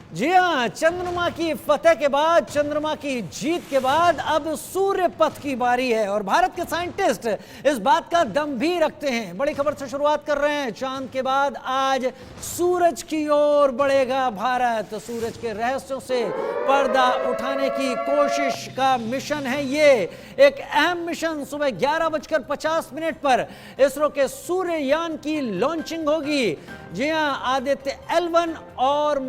जी हाँ, चंद्रमा की फतेह के बाद, चंद्रमा की जीत के बाद अब सूर्य पथ की बारी है और भारत के साइंटिस्ट इस बात का दम भी रखते हैं। बड़ी खबर से शुरुआत कर रहे हैं। चांद के बाद आज सूरज की ओर बढ़ेगा भारत। सूरज के रहस्यों से पर्दा उठाने की कोशिश का मिशन है ये। एक अहम मिशन सुबह 11:50 पर इसरो के सूर्ययान की लॉन्चिंग होगी। जी हाँ, आदित्य L1 और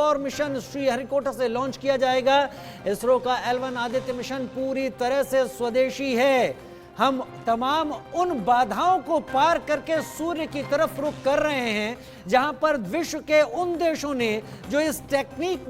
सौर मिशन श्रीहरिकोटा से लॉन्च किया जाएगा। इसरो का L1 आदित्य मिशन पूरी तरह से स्वदेशी है। हम तमाम उन बाधाओं को पार करके सूर्य की तरफ रुख कर रहे हैं जहां पर विश्व के उन देशों ने जो इस तकनीक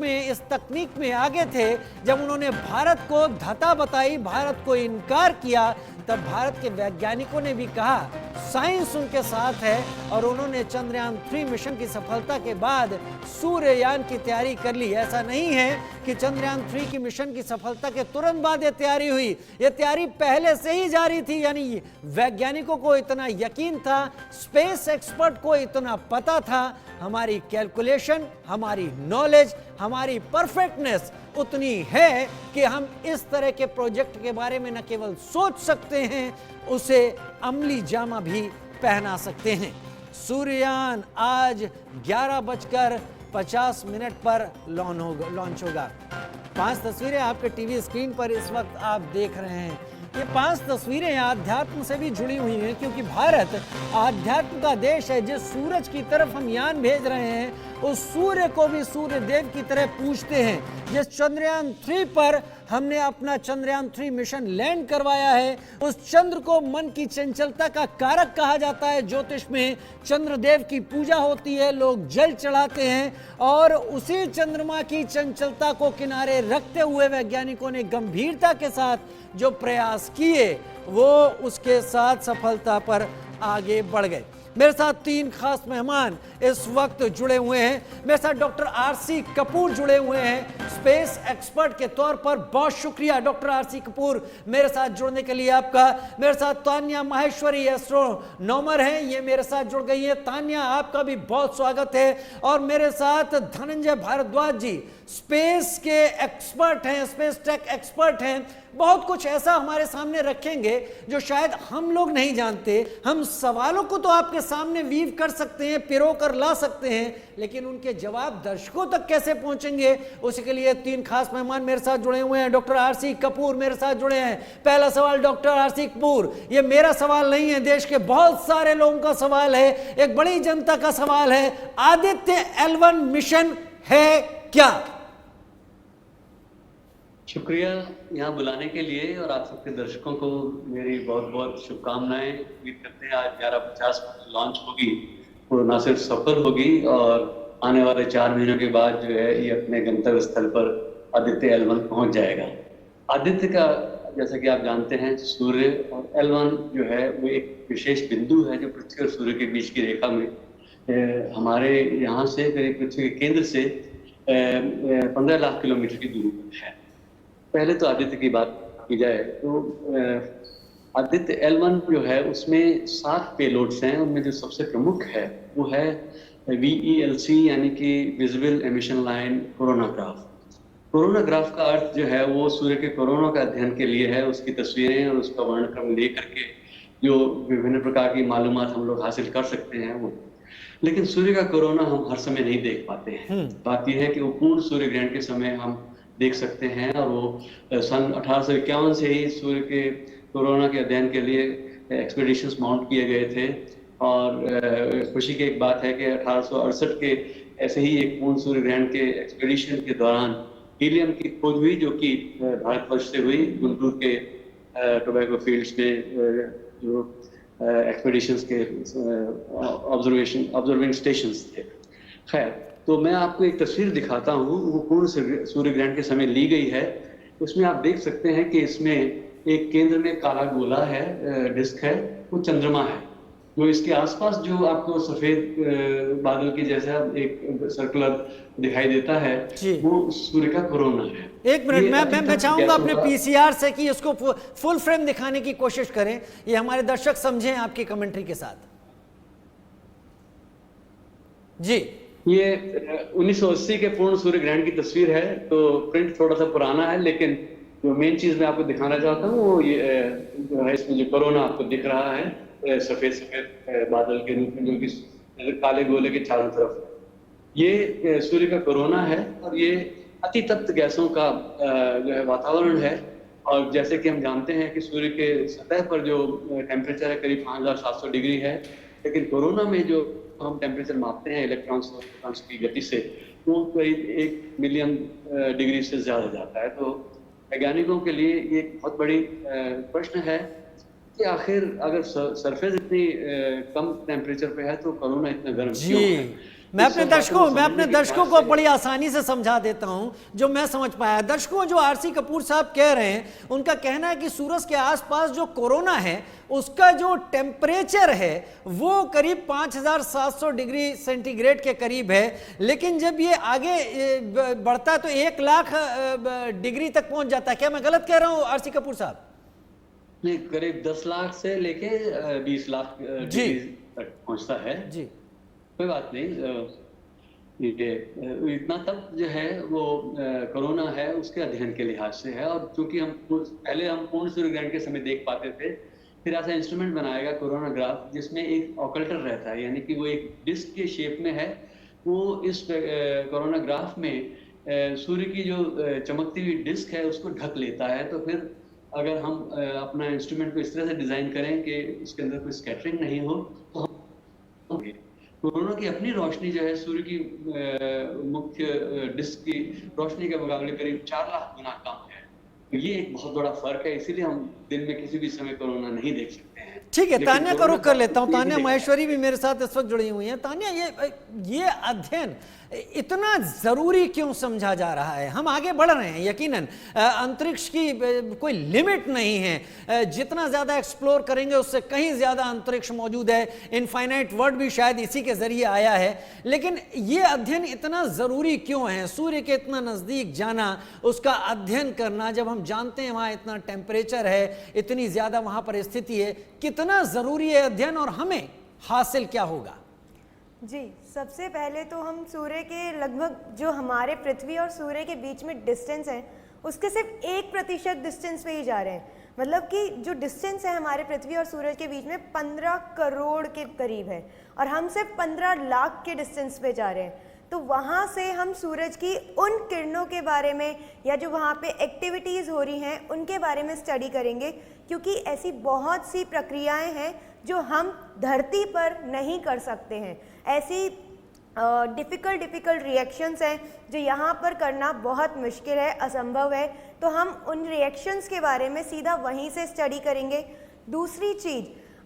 में आगे थे, जब उन्होंने भारत को धता बताई, भारत को इनकार किया, तब भारत के वैज्ञानिकों ने भी कहा साइंस उनके साथ है और उन्होंने चंद्रयान 3 मिशन की सफलता के बाद सूर्ययान की तैयारी कर ली। ऐसा नहीं है कि चंद्रयान 3 की मिशन की सफलता के तुरंत बाद यह तैयारी हुई, यह तैयारी पहले से ही जारी थी। यानी वैज्ञानिकों को इतना यकीन था, स्पेस एक्सपर्ट को इतना पता था, हमारी कैलकुलेशन, हमारी नॉलेज, हमारी परफेक्टनेस उतनी है कि हम इस तरह के प्रोजेक्ट के बारे में न केवल सोच सकते हैं, उसे अमली जामा भी पहना सकते हैं। सूर्ययान आज 11:50 पर लॉन्च होगा। 5 तस्वीरें आपके टीवी स्क्रीन पर इस वक्त आप देख रहे हैं। ये 5 तस्वीरें अध्यात्म से भी जुड़ी हुई हैं, क्योंकि भारत आध्यात्म का देश है। जिस सूरज की तरफ हम यान भेज रहे हैं, उस सूर्य को भी सूर्य देव की तरह पूजते हैं। जिस चंद्रयान 3 पर हमने अपना चंद्रयान 3 मिशन लैंड करवाया है, उस चंद्र को मन की चंचलता का कारक कहा जाता है। ज्योतिष में चंद्रदेव की पूजा होती है, लोग जल चढ़ाते हैं और उसी चंद्रमा की चंचलता को किनारे रखते हुए वैज्ञानिकों ने गंभीरता के साथ जो प्रयास किए, वो उसके साथ सफलता पर आगे बढ़ गए। मेरे साथ 3 खास मेहमान इस वक्त जुड़े हुए हैं। मेरे साथ डॉक्टर RC कपूर जुड़े हुए हैं स्पेस एक्सपर्ट के तौर पर। बहुत शुक्रिया डॉक्टर RC कपूर मेरे साथ जुड़ने के लिए आपका। मेरे साथ तान्या माहेश्वरी एस्ट्रोनॉमर हैं, ये मेरे साथ जुड़ गई है। तान्या, आपका भी बहुत स्वागत है। और मेरे साथ धनंजय भारद्वाज जी स्पेस के एक्सपर्ट हैं, स्पेस टेक एक्सपर्ट हैं। बहुत कुछ ऐसा हमारे सामने रखेंगे जो शायद हम लोग नहीं जानते। हम सवालों को तो आपके सामने वीव कर सकते हैं, पिरो कर ला सकते हैं, लेकिन उनके जवाब दर्शकों तक कैसे पहुंचेंगे, उसी के लिए 3 खास मेहमान मेरे साथ जुड़े हुए हैं। डॉक्टर RC कपूर मेरे साथ जुड़े हैं। पहला सवाल डॉक्टर RC कपूर, ये मेरा सवाल नहीं है, देश के बहुत सारे लोगों का सवाल है, एक बड़ी जनता का सवाल है। आदित्य L1 मिशन है क्या? शुक्रिया यहाँ बुलाने के लिए और आप सबके दर्शकों को मेरी बहुत बहुत शुभकामनाएं। उम्मीद करते हैं आज 11:50 लॉन्च होगी, वो ना सिर्फ सफल होगी और आने वाले 4 महीनों के बाद जो है ये अपने गंतव्य स्थल पर आदित्य L1 पहुंच जाएगा। आदित्य का, जैसा कि आप जानते हैं, सूर्य और L1 जो है वो एक विशेष बिंदु है जो पृथ्वी और सूर्य के बीच की रेखा में हमारे यहाँ से करीब पृथ्वी के केंद्र से 15 लाख किलोमीटर की दूरी पर है। पहले तो आदित्य की बात की जाए तो आदित्य L1 जो है उसमें 7 पेलोड्स हैं। उनमें जो सबसे प्रमुख है वो है VELC, यानी कि visible emission line coronagraph. Coronagraph का अर्थ जो है वो सूर्य के कोरोना का अध्ययन के लिए है। उसकी तस्वीरें और उसका वर्णक्रम ले करके जो विभिन्न प्रकार की मालूमात हम लोग हासिल कर सकते हैं वो। लेकिन सूर्य का कोरोना हम हर समय नहीं देख पाते हैं। बात यह है कि वो पूर्ण सूर्य ग्रहण के समय हम देख सकते हैं और वो सन 1851 से ही सूर्य के कोरोना के अध्ययन के लिए एक्सपेडिशंस माउंट किए गए थे। और खुशी की एक बात है कि 1868 के ऐसे ही एक पूर्ण सूर्य ग्रहण के एक्सपेडिशन के दौरान हीलियम की खोज हुई, जो कि भारतवर्ष से हुई। गुंटूर के टोबैको फील्ड्स में जो एक्सपेडिशंस के ऑब्जर्विंग स्टेशंस थे। खैर, तो मैं आपको एक तस्वीर दिखाता हूँ, वो पूर्ण सूर्य ग्रहण के समय ली गई है। उसमें आप देख सकते हैं कि इसमें एक केंद्र में काला गोला है, डिस्क है, वो चंद्रमा है। जो इसके आसपास जो आपको सफेद बादल की जैसा एक सर्कुलर दिखाई देता है, वो सूर्य का कोरोना है। एक मिनट, मैं चाहूंगा अपने PCR से कि इसको फुल फ्रेम दिखाने की कोशिश करें, ये हमारे दर्शक समझें आपकी कमेंट्री के साथ। जी ये 1980 के पूर्ण सूर्य ग्रहण की तस्वीर है, तो प्रिंट थोड़ा सा पुराना है, लेकिन जो मेन चीज मैं आपको दिखाना चाहता हूँ वो ये जो है, इसमें जो कोरोना आपको दिख रहा है सफेद सफेद बादल के रूप में, जो कि काले गोले के चारों तरफ, ये सूर्य का कोरोना है। और ये अति तप्त गैसों का जो है वातावरण है। और जैसे कि हम जानते हैं कि सूर्य के सतह पर जो टेम्परेचर है करीब 5700 डिग्री है, लेकिन कोरोना में जो हम टेम्परेचर मापते हैं इलेक्ट्रॉन्स और प्रोटॉन्स की गति से, वो करीब 1 मिलियन डिग्री से ज्यादा जाता है। तो वैज्ञानिकों के लिए ये एक बहुत बड़ी प्रश्न है कि आखिर अगर सरफेस इतनी कम टेम्परेचर पे है तो कोरोना इतना गर्म क्यों है? मैं अपने दर्शकों को बड़ी आसानी से समझा देता हूं जो मैं समझ पाया। दर्शकों, जो आरसी कपूर साहब कह रहे हैं, उनका कहना है कि सूरज के आसपास जो कोरोना है उसका जो टेम्परेचर है वो करीब 5700 डिग्री सेंटीग्रेड के करीब है, लेकिन जब ये आगे बढ़ता है तो 1 लाख डिग्री तक पहुंच जाता है। क्या मैं गलत कह रहा हूं आरसी कपूर साहब? नहीं, करीब 10 लाख से लेके 20 लाख डिग्री तक पहुंचता है जी। कोई बात नहीं, ये इतना तक जो है वो कोरोना है उसके अध्ययन के लिहाज से है। और चूंकि हम पूर्ण सूर्य ग्रहण के समय देख पाते थे, फिर ऐसा इंस्ट्रूमेंट बनाएगा कोरोना ग्राफ जिसमें एक ऑकल्टर रहता है, यानी कि वो एक डिस्क के शेप में है। वो इस कोरोना ग्राफ में सूर्य की जो चमकती हुई डिस्क है उसको ढक लेता है। तो फिर अगर हम अपना इंस्ट्रूमेंट को इस तरह से डिजाइन करें कि उसके अंदर कोई स्कैटरिंग नहीं हो, तो हम कोरोना की अपनी रोशनी जो है सूर्य की मुख्य डिस्क की रोशनी के मुकाबले करीब 4 लाख गुना कम है। तो ये एक बहुत बड़ा फर्क है, इसीलिए हम दिन में किसी भी समय कोरोना नहीं देख सकते हैं। ठीक है, तान्या का रुख कर लेता हूं। तान्या महेश्वरी भी मेरे साथ इस वक्त जुड़ी हुई हैं। तान्या, ये अध्ययन इतना जरूरी क्यों समझा जा रहा है? हम आगे बढ़ रहे हैं, यकीनन अंतरिक्ष की कोई लिमिट नहीं है, जितना ज्यादा एक्सप्लोर करेंगे उससे कहीं ज्यादा अंतरिक्ष मौजूद है। इनफाइनाइट वर्ड भी शायद इसी के जरिए आया है, लेकिन ये अध्ययन इतना जरूरी क्यों है? सूर्य के इतना नजदीक जाना, उसका अध्ययन करना, जब हम जानते हैं वहां इतना टेम्परेचर है, इतनी ज्यादा वहां पर स्थिति है, कितना जरूरी है अध्ययन और हमें हासिल क्या होगा? जी, सबसे पहले तो हम सूर्य के लगभग जो हमारे पृथ्वी और सूर्य के बीच में डिस्टेंस है उसके सिर्फ 1% डिस्टेंस पे ही जा रहे हैं। मतलब कि जो डिस्टेंस है हमारे पृथ्वी और सूरज के बीच में 15 करोड़ के करीब है और हम सिर्फ 15 लाख के डिस्टेंस पे जा रहे हैं। तो वहाँ से हम सूरज की उन किरणों के बारे में या जो वहाँ पे एक्टिविटीज़ हो रही हैं उनके बारे में स्टडी करेंगे, क्योंकि ऐसी बहुत सी प्रक्रियाएं हैं जो हम धरती पर नहीं कर सकते हैं। ऐसी डिफ़िकल्ट रिएक्शंस हैं जो यहाँ पर करना बहुत मुश्किल है, असंभव है। तो हम उन रिएक्शंस के बारे में सीधा वहीं से स्टडी करेंगे। दूसरी चीज़,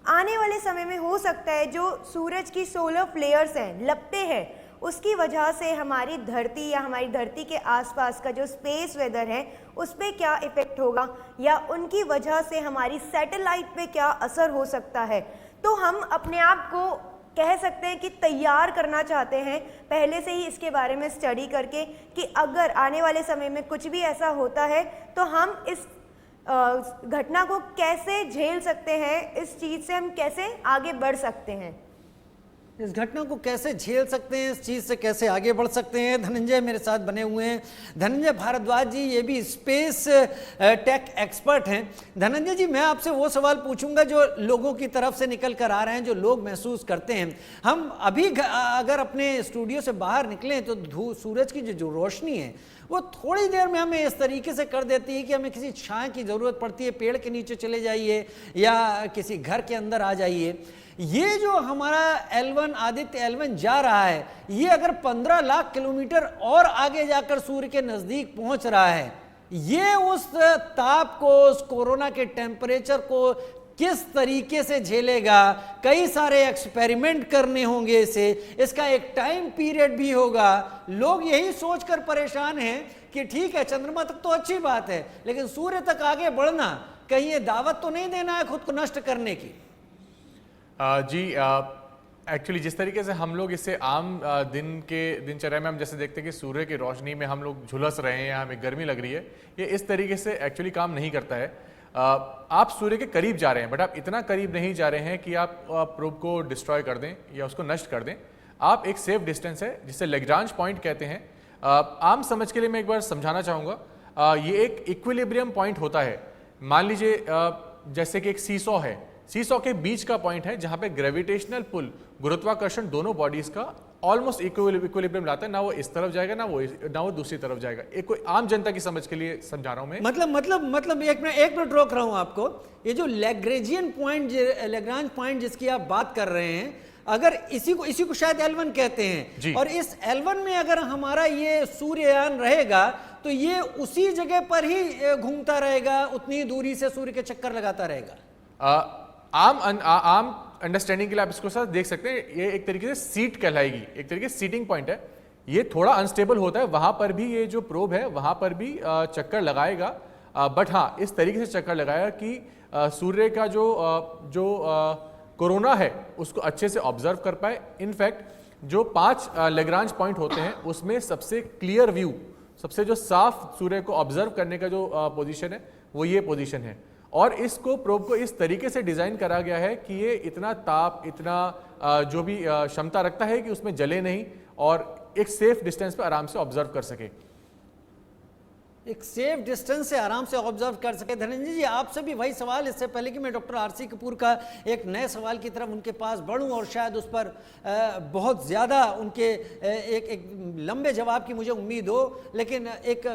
आने वाले समय में हो सकता है जो सूरज की सोलर फ्लेयर्स हैं, लपटें हैं, उसकी वजह से हमारी धरती या हमारी धरती के आसपास का जो स्पेस वेदर है उस पर क्या इफ़ेक्ट होगा या उनकी वजह से हमारी सैटेलाइट पे क्या असर हो सकता है। तो हम अपने आप को कह सकते हैं कि तैयार करना चाहते हैं पहले से ही इसके बारे में स्टडी करके कि अगर आने वाले समय में कुछ भी ऐसा होता है तो हम इस घटना को कैसे झेल सकते हैं, इस चीज़ से हम कैसे आगे बढ़ सकते हैं, इस घटना को कैसे झेल सकते हैं, इस चीज़ से कैसे आगे बढ़ सकते हैं। धनंजय मेरे साथ बने हुए हैं। धनंजय भारद्वाज जी, ये भी स्पेस टेक एक्सपर्ट हैं। धनंजय जी, मैं आपसे वो सवाल पूछूंगा जो लोगों की तरफ से निकल कर आ रहे हैं, जो लोग महसूस करते हैं। हम अभी अगर अपने स्टूडियो से बाहर निकलें तो सूरज की जो रोशनी है वो थोड़ी देर में हमें इस तरीके से कर देती है कि हमें किसी छाया की ज़रूरत पड़ती है, पेड़ के नीचे चले जाइए या किसी घर के अंदर आ जाइए। ये जो हमारा L1 आदित्य L1 जा रहा है, ये अगर 15 लाख किलोमीटर और आगे जाकर सूर्य के नज़दीक पहुंच रहा है, ये उस ताप को, उस कोरोना के टेम्परेचर को किस तरीके से झेलेगा? कई सारे एक्सपेरिमेंट करने होंगे इसे, इसका एक टाइम पीरियड भी होगा। लोग यही सोचकर परेशान हैं कि ठीक है, चंद्रमा तक तो अच्छी बात है, लेकिन सूर्य तक आगे बढ़ना, कहीं ये दावत तो नहीं देना है खुद को नष्ट करने की? जी, एक्चुअली जिस तरीके से हम लोग इससे आम दिनचर्या में हम जैसे देखते हैं कि सूर्य की रोशनी में हम लोग झुलस रहे हैं या हमें गर्मी लग रही है, ये इस तरीके से एक्चुअली काम नहीं करता है। आप सूर्य के करीब जा रहे हैं, बट आप इतना करीब नहीं जा रहे हैं कि आप प्रोब को डिस्ट्रॉय कर दें या उसको नष्ट कर दें। आप एक सेफ डिस्टेंस है जिसे लैग्रांज पॉइंट कहते हैं। आम समझ के लिए मैं एक बार समझाना चाहूँगा। ये एक इक्विलिब्रियम पॉइंट होता है। मान लीजिए जैसे कि एक सीसॉ है, सीसॉ के बीच का पॉइंट है जहाँ पे ग्रेविटेशनल पुल, गुरुत्वाकर्षण दोनों बॉडीज का ऑलमोस्ट इक्विलिब्रियम लाता है, ना वो इस तरफ जाएगा ना वो दूसरी तरफ जाएगा। एक कोई आम जनता की समझ के लिए समझा रहा हूं मैं। मतलब एक मिनट रोक रहा हूं आपको। ये जो लैग्रेंजियन पॉइंट, लैग्रांज पॉइंट जिसकी आप बात कर रहे हैं, अगर इसी को शायद L1 कहते हैं, और इस L1 में अगर हमारा ये सूर्ययान रहेगा तो ये उसी जगह पर ही घूमता रहेगा, उतनी दूरी से सूर्य के चक्कर लगाता रहेगा। आम अंडरस्टैंडिंग के लिए आप इसको साथ देख सकते हैं, ये एक तरीके से सीट कहलाएगी, एक तरीके से सीटिंग पॉइंट है। ये थोड़ा अनस्टेबल होता है, वहां पर भी ये जो प्रोब है वहां पर भी चक्कर लगाएगा, बट हाँ इस तरीके से चक्कर लगाएगा कि सूर्य का जो कोरोना है उसको अच्छे से ऑब्जर्व कर पाए। इनफैक्ट जो 5 लैग्रांज पॉइंट होते हैं उसमें सबसे क्लियर व्यू, सबसे जो साफ सूर्य को ऑब्जर्व करने का जो पोजीशन है वो ये पोजीशन है। और इसको प्रोब को इस तरीके से डिजाइन करा गया है कि ये इतना ताप, इतना जो भी क्षमता रखता है कि उसमें जले नहीं और एक सेफ डिस्टेंस पर आराम से ऑब्जर्व कर सके। एक सेफ डिस्टेंस से आराम से ऑब्जर्व कर सके। धनंजय जी, आपसे भी वही सवाल, इससे पहले कि मैं डॉक्टर आरसी कपूर का एक नए सवाल की तरफ उनके पास बढ़ूं और शायद उस पर बहुत ज़्यादा उनके एक लंबे जवाब की मुझे उम्मीद हो, लेकिन एक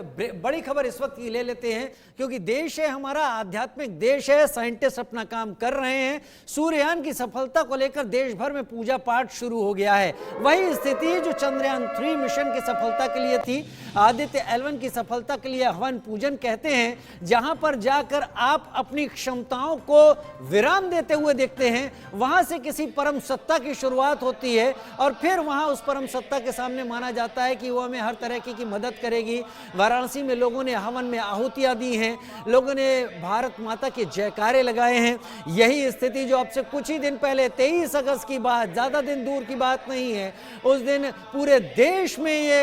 बड़ी खबर इस वक्त की ले लेते हैं, क्योंकि देश है हमारा, आध्यात्मिक देश है, साइंटिस्ट अपना काम कर रहे हैं। सूर्ययान की सफलता को लेकर देश भर में पूजा पाठ शुरू हो गया है। वही स्थिति जो चंद्रयान 3 मिशन की सफलता के लिए थी, आदित्य L1 की सफलता के लिए हवन पूजन कहते हैं, जहां पर जाकर आप अपनी क्षमताओं को विराम देते हुए देखते हैं। वहां से किसी परम सत्ता की शुरुआत होती है और फिर वहां उस परम सत्ता के सामने माना जाता है कि वो हमें हर तरह की मदद करेगी। वाराणसी में लोगों ने हवन में आहुतियां दी हैं, लोगों ने भारत माता के जयकारे लगाए हैं। यही स्थिति जो अब से कुछ ही दिन पहले 23 अगस्त की बात, ज्यादा दिन दूर की बात नहीं है, उस दिन पूरे देश में ये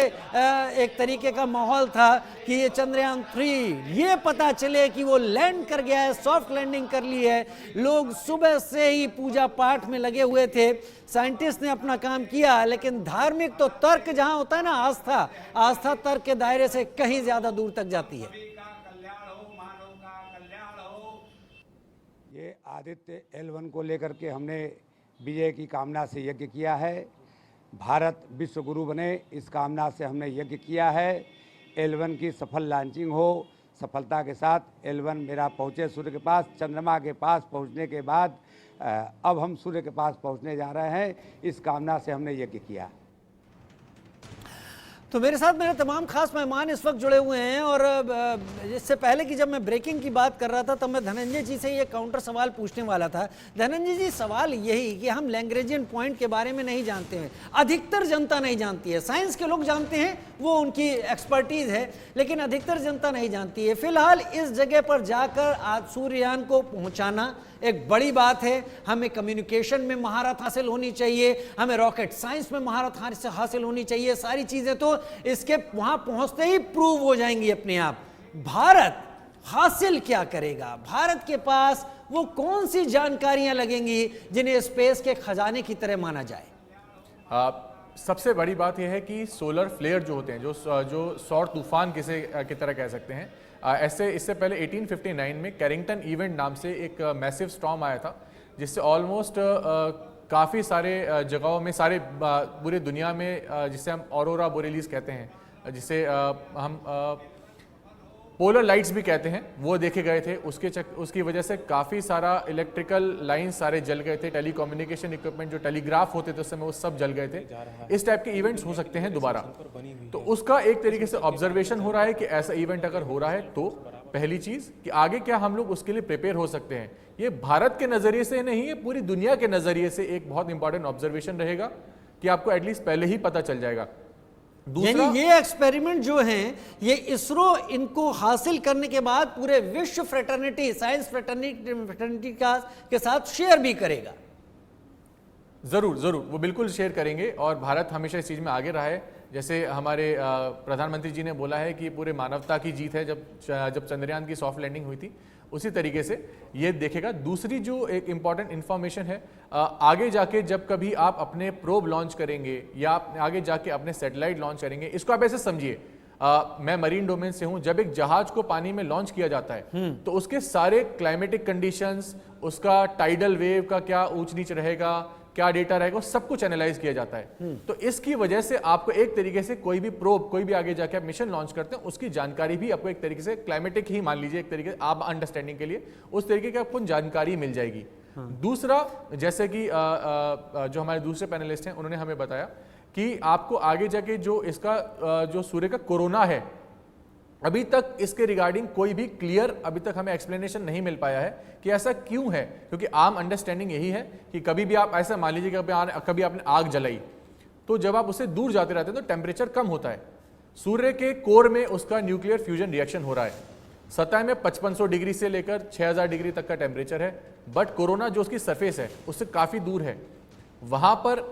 एक तरीके का माहौल था कि ये चंद्रयान 3 ये पता चले कि वो लैंड कर गया है, सॉफ्ट लैंडिंग कर ली है। लोग सुबह से ही पूजा पाठ में लगे हुए थे। साइंटिस्ट ने अपना काम किया, लेकिन धार्मिक तो तर्क जहां होता है ना, आस्था तर्क के दायरे से कहीं ज्यादा दूर तक जाती है। ये आदित्य L1 को लेकर के हमने विजय की कामना से यज्ञ किया है। भारत विश्व गुरु बने, इस कामना से हमने यज्ञ किया है। L1 की सफल लॉन्चिंग हो, सफलता के साथ L1 मेरा पहुँचे सूर्य के पास। चंद्रमा के पास पहुँचने के बाद अब हम सूर्य के पास पहुँचने जा रहे हैं, इस कामना से हमने यज्ञ किया। तो मेरे साथ मेरे तमाम खास मेहमान इस वक्त जुड़े हुए हैं, और इससे पहले कि जब मैं ब्रेकिंग की बात कर रहा था तब मैं धनंजय जी से ये काउंटर सवाल पूछने वाला था। धनंजय जी, सवाल यही कि हम लैग्रेंजियन पॉइंट के बारे में नहीं जानते हैं, अधिकतर जनता नहीं जानती है। साइंस के लोग जानते हैं, वो उनकी एक्सपर्टीज है, लेकिन अधिकतर जनता नहीं जानती है। फिलहाल इस जगह पर जाकर आज सूर्ययान को पहुंचाना एक बड़ी बात है। हमें कम्युनिकेशन में महारत हासिल होनी चाहिए, हमें रॉकेट साइंस में महारत हासिल होनी चाहिए। सारी चीजें तो इसके वहां पहुंचते ही प्रूव हो जाएंगी अपने आप। भारत हासिल क्या करेगा? भारत के पास वो कौन सी जानकारियां लगेंगी जिन्हें स्पेस के खजाने की तरह माना जाए? सबसे बड़ी बात यह है कि सोलर फ्लेयर जो होते हैं, जो सौर तूफान की तरह कह सकते हैं, ऐसे इससे पहले 1859 में कैरिंगटन इवेंट नाम से एक मैसिव स्टॉर्म आया था, जिससे ऑलमोस्ट काफ़ी सारे जगहों में, सारे पूरे दुनिया में, जिसे हम ऑरोरा बोरेलिस कहते हैं, जिसे हम पोलर लाइट्स भी कहते हैं, वो देखे गए थे। उसकी वजह से काफ़ी सारा इलेक्ट्रिकल लाइन सारे जल गए थे। टेलीकम्युनिकेशन इक्विपमेंट जो टेलीग्राफ होते थे उस समय वो सब जल गए थे। इस टाइप के इवेंट्स हो सकते हैं दोबारा, तो उसका एक तरीके से ऑब्जर्वेशन हो रहा है कि ऐसा इवेंट अगर हो रहा है तो पहली चीज़ कि आगे क्या हम लोग उसके लिए प्रिपेयर हो सकते हैं। ये भारत के नज़रिए से नहीं, ये पूरी दुनिया के नज़रिए से एक बहुत इंपॉर्टेंट ऑब्जर्वेशन रहेगा कि आपको एटलीस्ट पहले ही पता चल जाएगा। यानी ये एक्सपेरिमेंट जो हैं, ये इसरो इनको हासिल करने के बाद पूरे विश्व फ्रेटर्निटी, साइंस फ्रेटर्निटी के साथ शेयर भी करेगा। जरूर वो बिल्कुल शेयर करेंगे, और भारत हमेशा इस चीज में आगे रहा है। जैसे हमारे प्रधानमंत्री जी ने बोला है कि पूरे मानवता की जीत है जब चंद्रयान की सॉफ्ट लैंडिंग हुई थी, उसी तरीके से ये देखेगा। दूसरी जो एक इम्पॉर्टेंट इन्फॉर्मेशन है, आगे जाके जब कभी आप अपने प्रोब लॉन्च करेंगे या आप आगे जाके अपने सैटेलाइट लॉन्च करेंगे, इसको आप ऐसे समझिए, मैं मरीन डोमेन से हूं, जब एक जहाज को पानी में लॉन्च किया जाता है तो उसके सारे क्लाइमेटिक कंडीशंस, उसका टाइडल वेव का क्या ऊंच नीच रहेगा, क्या डेटा रहेगा, सब कुछ एनालाइज किया जाता है। तो इसकी वजह से आपको एक तरीके से कोई भी प्रोब, कोई भी आगे जाके आप मिशन लॉन्च करते हैं, उसकी जानकारी भी आपको एक तरीके से क्लाइमेटिक ही मान लीजिए, एक तरीके से आप अंडरस्टैंडिंग के लिए उस तरीके की आपको जानकारी मिल जाएगी। दूसरा, जैसे कि जो हमारे दूसरे पैनलिस्ट हैं उन्होंने हमें बताया कि आपको आगे जाके जो इसका जो सूर्य का कोरोना है, अभी तक इसके रिगार्डिंग कोई भी क्लियर अभी तक हमें एक्सप्लेनेशन नहीं मिल पाया है कि ऐसा क्यों है। क्योंकि आम अंडरस्टैंडिंग यही है कि कभी भी आप ऐसा मान लीजिए कि कभी आपने आग जलाई, तो जब आप उससे दूर जाते रहते हैं तो टेम्परेचर कम होता है। सूर्य के कोर में उसका न्यूक्लियर फ्यूजन रिएक्शन हो रहा है, सतह में 5500 डिग्री से लेकर 6000 डिग्री तक का टेम्परेचर है, बट कोरोना जो उसकी सरफेस है उससे काफी दूर है, वहां पर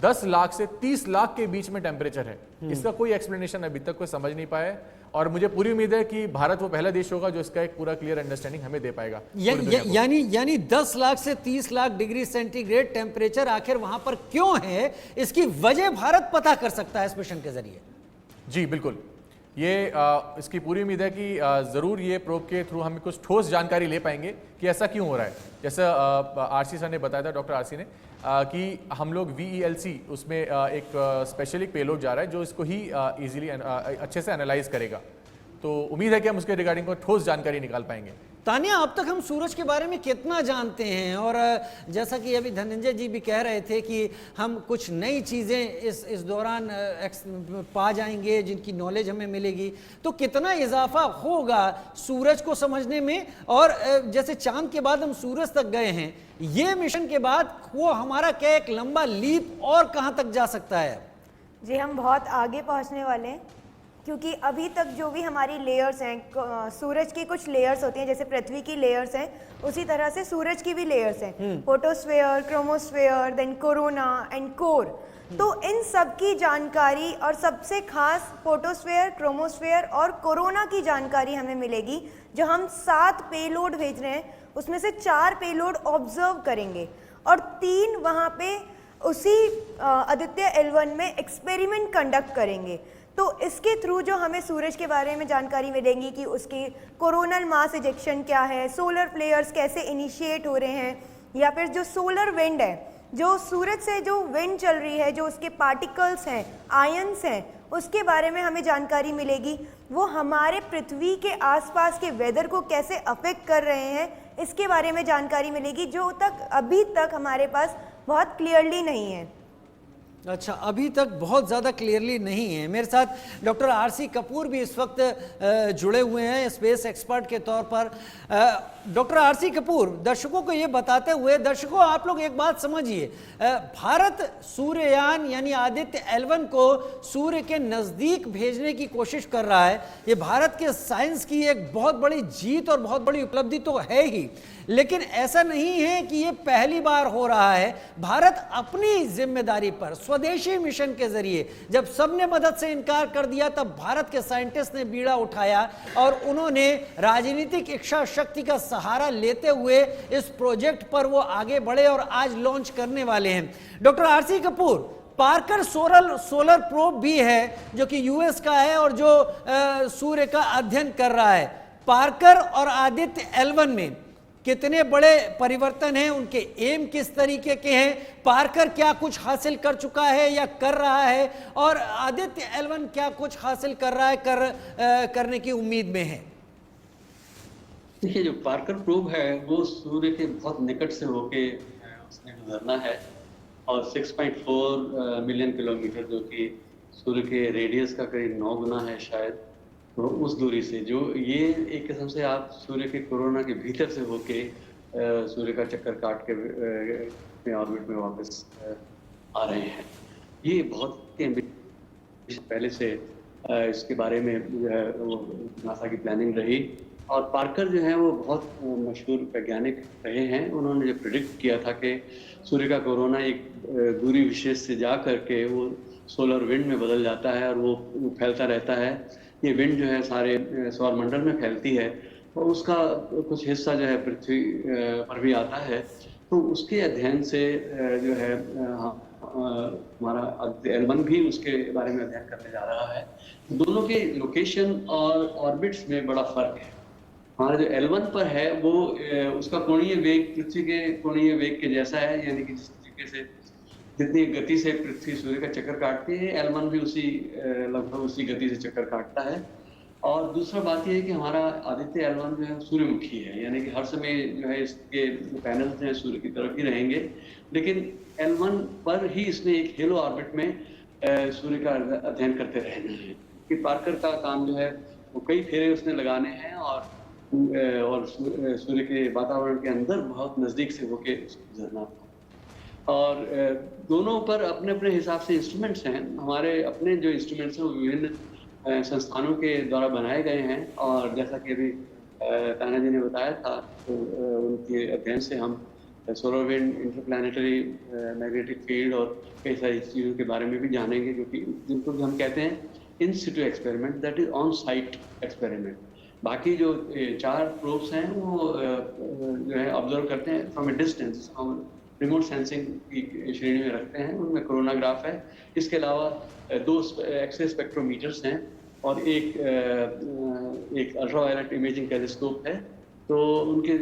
10 लाख से 30 लाख के बीच में टेम्परेचर है। इसका कोई एक्सप्लेनेशन अभी तक कोई समझ नहीं पाया है, और मुझे पूरी उम्मीद है कि भारत वो पहला देश होगा जो इसका एक पूरा क्लियर अंडरस्टैंडिंग हमें दे पाएगा। यानी 10 लाख से 30 लाख डिग्री सेंटीग्रेड टेम्परेचर आखिर वहां पर क्यों है, इसकी वजह भारत पता कर सकता है इस मिशन के जरिए। जी बिल्कुल, ये इसकी पूरी उम्मीद है कि ज़रूर ये प्रोब के थ्रू हम कुछ ठोस जानकारी ले पाएंगे कि ऐसा क्यों हो रहा है। जैसा आरसी सर ने बताया था, डॉक्टर आरसी ने, कि हम लोग VELC उसमें एक स्पेशल एक पेलोड जा रहा है जो इसको ही इजीली अच्छे से एनालाइज करेगा। तो उम्मीद है कि हम उसके रिगार्डिंग को ठोस जानकारी निकाल पाएंगे। तानिया, अब तक हम सूरज के बारे में कितना जानते हैं, और जैसा कि अभी धनंजय जी भी कह रहे थे कि हम कुछ नई चीज़ें इस दौरान पा जाएंगे जिनकी नॉलेज हमें मिलेगी, तो कितना इजाफा होगा सूरज को समझने में। और जैसे चांद के बाद हम सूरज तक गए हैं, ये मिशन के बाद वो हमारा क्या एक लंबा लीप और कहाँ तक जा सकता है? जी, हम बहुत आगे पहुंचने वाले हैं, क्योंकि अभी तक जो भी हमारी लेयर्स हैं, सूरज की कुछ लेयर्स होती हैं, जैसे पृथ्वी की लेयर्स हैं, उसी तरह से सूरज की भी लेयर्स हैं, photosphere, chromosphere, then corona and core. तो इन सब की जानकारी, और सबसे खास फोटोस्फेयर, क्रोमोस्फेयर और कोरोना की जानकारी हमें मिलेगी, जो हम 7 पेलोड भेज रहे हैं, उसमें से 4 पेलोड ऑब्जर्व करेंगे और 3 वहाँ पे उसी आदित्य L1 में एक्सपेरिमेंट कंडक्ट करेंगे। तो इसके थ्रू जो हमें सूरज के बारे में जानकारी मिलेगी कि उसकी कोरोनल मास इजेक्शन क्या है, सोलर फ्लेयर्स कैसे इनिशिएट हो रहे हैं, या फिर जो सोलर विंड है, जो सूरज से जो विंड चल रही है, जो उसके पार्टिकल्स हैं, आयंस हैं, उसके बारे में हमें जानकारी मिलेगी। वो हमारे पृथ्वी के आसपास के वेदर को कैसे अफेक्ट कर रहे हैं, इसके बारे में जानकारी मिलेगी, जो अभी तक हमारे पास बहुत क्लियरली नहीं है। अच्छा, अभी तक बहुत ज़्यादा क्लियरली नहीं है। मेरे साथ डॉक्टर आरसी कपूर भी इस वक्त जुड़े हुए हैं स्पेस एक्सपर्ट के तौर पर। डॉक्टर आरसी कपूर, दर्शकों को ये बताते हुए, दर्शकों आप लोग एक बात समझिए, भारत सूर्ययान यानी आदित्य L1 को सूर्य के नज़दीक भेजने की कोशिश कर रहा है। ये भारत के साइंस की एक बहुत बड़ी जीत और बहुत बड़ी उपलब्धि तो है ही, लेकिन ऐसा नहीं है कि ये पहली बार हो रहा है। भारत अपनी जिम्मेदारी पर स्वदेशी मिशन के जरिए, जब सबने मदद से इनकार कर दिया, तब भारत के साइंटिस्ट ने बीड़ा उठाया और उन्होंने राजनीतिक इच्छा शक्ति का सहारा लेते हुए इस प्रोजेक्ट पर वो आगे बढ़े और आज लॉन्च करने वाले हैं। Doctor RC Kapoor, Parker solar probe भी है जो कि यूएस का है और जो सूर्य का अध्ययन कर रहा है। पार्कर और आदित्य L1 में कितने बड़े परिवर्तन हैं, उनके एम किस तरीके के हैं, पार्कर क्या कुछ हासिल कर चुका है या कर रहा है, और आदित्य L1 क्या कुछ हासिल कर रहा है, करने की उम्मीद में है? देखिए, जो पार्कर प्रोब है वो सूर्य के बहुत निकट से होके उसने गुजरना है, और 6.4 मिलियन किलोमीटर, जो कि सूर्य के रेडियस का करीब 9 गुना है शायद, तो उस दूरी से जो ये एक किस्म से आप सूर्य के कोरोना के भीतर से होके सूर्य का चक्कर काट के अपने ऑर्बिट में वापस आ रहे हैं। ये बहुत पहले से इसके बारे में जो है वो नासा की प्लानिंग रही, और पार्कर जो है वो बहुत मशहूर वैज्ञानिक रहे हैं। उन्होंने जो प्रिडिक्ट किया था कि सूर्य का कोरोना एक दूरी विशेष से जा करके वो सोलर विंड में बदल जाता है और वो फैलता रहता है। ये विंड जो है सारे सौरमंडल में फैलती है और उसका कुछ हिस्सा जो है पृथ्वी पर भी आता है। तो उसके अध्ययन से जो है हमारा L1 भी उसके बारे में अध्ययन करने जा रहा है। दोनों के लोकेशन और ऑर्बिट्स में बड़ा फर्क है। हमारा जो L1 पर है वो उसका कोणीय वेग पृथ्वी के कोणीय वेग के जैसा है, यानी कि जिस तरीके से जितनी गति से पृथ्वी सूर्य का चक्कर काटती है L1 भी उसी लगभग उसी गति से चक्कर काटता है। और दूसरा बात यह है कि हमारा आदित्य L1 जो है सूर्यमुखी है, यानी कि हर समय जो है इसके पैनल जो है सूर्य की तरफ ही रहेंगे, लेकिन L1 पर ही इसने एक हेलो ऑर्बिट में सूर्य का अध्ययन करते रहना है। कि पार्कर का काम जो है वो कई फेरे उसने लगाने हैं और सूर्य के वातावरण के अंदर बहुत नज़दीक से होके गुजरना। और दोनों पर अपने अपने हिसाब से इंस्ट्रूमेंट्स हैं। हमारे अपने जो इंस्ट्रूमेंट्स हैं वो विभिन्न संस्थानों के द्वारा बनाए गए हैं और जैसा कि अभी ताना जी ने बताया था, तो उनके अध्ययन से हम solar wind, interplanetary magnetic field और कई सारी चीज़ों के बारे में भी जानेंगे, क्योंकि जिनको हम कहते हैं in situ experiment, that is on site experiment. बाकी जो 4 प्रोब्स हैं वो जो है ऑब्जर्व करते हैं फ्रॉम ए डिस्टेंस, हम रिमोट सेंसिंग की श्रेणी में रखते हैं। उनमें कोरोनाग्राफ है, इसके अलावा 2 एक्सरे स्पेक्ट्रोमीटर्स हैं और एक अल्ट्रावायलेट इमेजिंग टेलीस्कोप है। तो उनके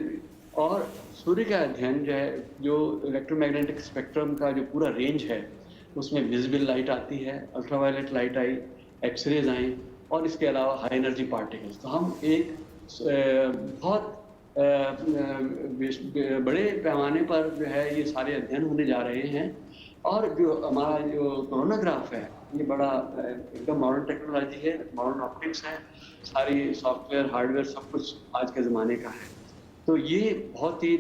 और सूर्य का अध्ययन जो है, जो इलेक्ट्रोमैग्नेटिक स्पेक्ट्रम का जो पूरा रेंज है उसमें विजिबल लाइट आती है, अल्ट्रावायलेट लाइट आई, एक्सरेज आई और इसके अलावा हाई एनर्जी पार्टिकल्स। तो हम एक बहुत बड़े पैमाने पर जो है ये सारे अध्ययन होने जा रहे हैं। और जो हमारा जो कोरोनाग्राफ है ये बड़ा एकदम मॉडर्न टेक्नोलॉजी है, मॉडर्न ऑप्टिक्स है, सारी सॉफ्टवेयर हार्डवेयर सब कुछ आज के ज़माने का है। तो ये बहुत ही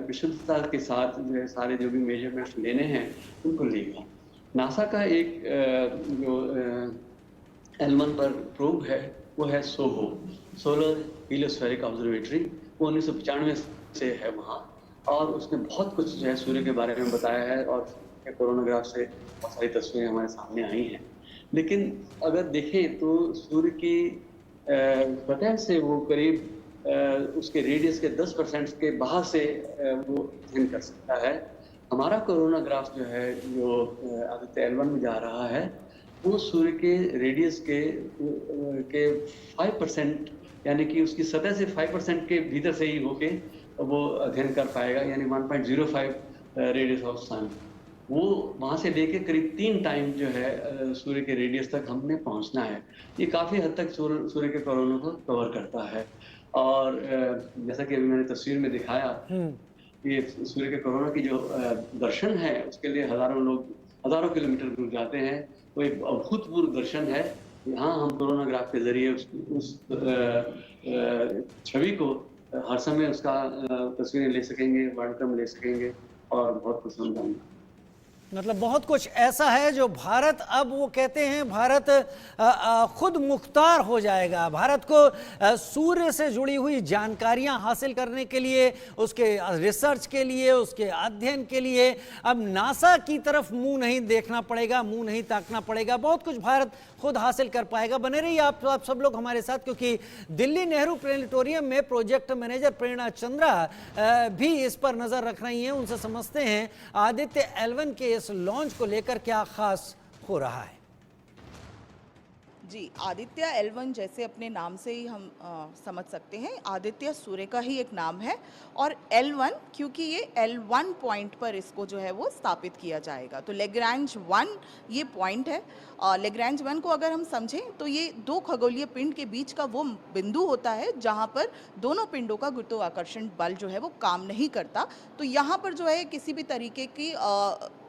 विशुद्धता के साथ जो है सारे जो भी मेजरमेंट्स लेने हैं उनको लेगा। नासा का एक जो L1 पर प्रोब है वो है सोहो, सोलर हीलियोस्फेरिक ऑब्जर्वेटरी। वो 1995 से है वहाँ और उसने बहुत कुछ जो है सूर्य के बारे में बताया है और कोरोनाग्राफ से बहुत सारी तस्वीरें हमारे सामने आई हैं। लेकिन अगर देखें तो सूर्य की सतह से वो करीब उसके रेडियस के 10% के बाहर से वो अध्ययन कर सकता है। हमारा कोरोनाग्राफ जो है जो आदित्य L1 में जा रहा है वो सूर्य के रेडियस के 5%, यानी कि उसकी सतह से 5% के भीतर से ही होके वो अध्ययन कर पाएगा, यानी 1.05 रेडियस ऑफ सन। वो वहाँ से लेके करीब 3 टाइम जो है सूर्य के रेडियस तक हमने पहुँचना है। ये काफ़ी हद तक सूर्य के कोरोना को कवर करता है। और जैसा कि अभी मैंने तस्वीर में दिखाया, ये सूर्य के कोरोना की जो दर्शन है उसके लिए हज़ारों किलोमीटर दूर जाते हैं। वो एक अभूतपूर्व दर्शन है। यहाँ हम कोरोनाग्राफ के जरिए उस छवि को हर समय उसका तस्वीरें ले सकेंगे, वर्णक्रम ले सकेंगे और बहुत कुछ समझाएंगे। मतलब बहुत कुछ ऐसा है जो भारत, अब वो कहते हैं भारत खुद मुख्तार हो जाएगा। भारत को सूर्य से जुड़ी हुई जानकारियां हासिल करने के लिए, उसके रिसर्च के लिए, उसके अध्ययन के लिए अब नासा की तरफ मुंह नहीं देखना पड़ेगा, मुंह नहीं ताकना पड़ेगा। बहुत कुछ भारत खुद हासिल कर पाएगा। बने रहिए आप सब लोग हमारे साथ, क्योंकि दिल्ली नेहरू प्लेनेटोरियम में प्रोजेक्ट मैनेजर प्रेरणा चंद्रा भी इस पर नजर रख रही हैं। उनसे समझते हैं आदित्य L1 के इस लॉन्च को लेकर क्या खास हो रहा है। जी, आदित्य L1 जैसे अपने नाम से ही हम समझ सकते हैं, आदित्य सूर्य का ही एक नाम है और L1 क्योंकि ये L1 पॉइंट पर इसको जो है वो स्थापित किया जाएगा। तो लेग्रांज 1 ये पॉइंट है। लेग्रांज 1 को अगर हम समझें तो ये 2 खगोलीय पिंड के बीच का वो बिंदु होता है जहाँ पर दोनों पिंडों का गुरुत्वाकर्षण बल जो है वो काम नहीं करता। तो यहाँ पर जो है किसी भी तरीके की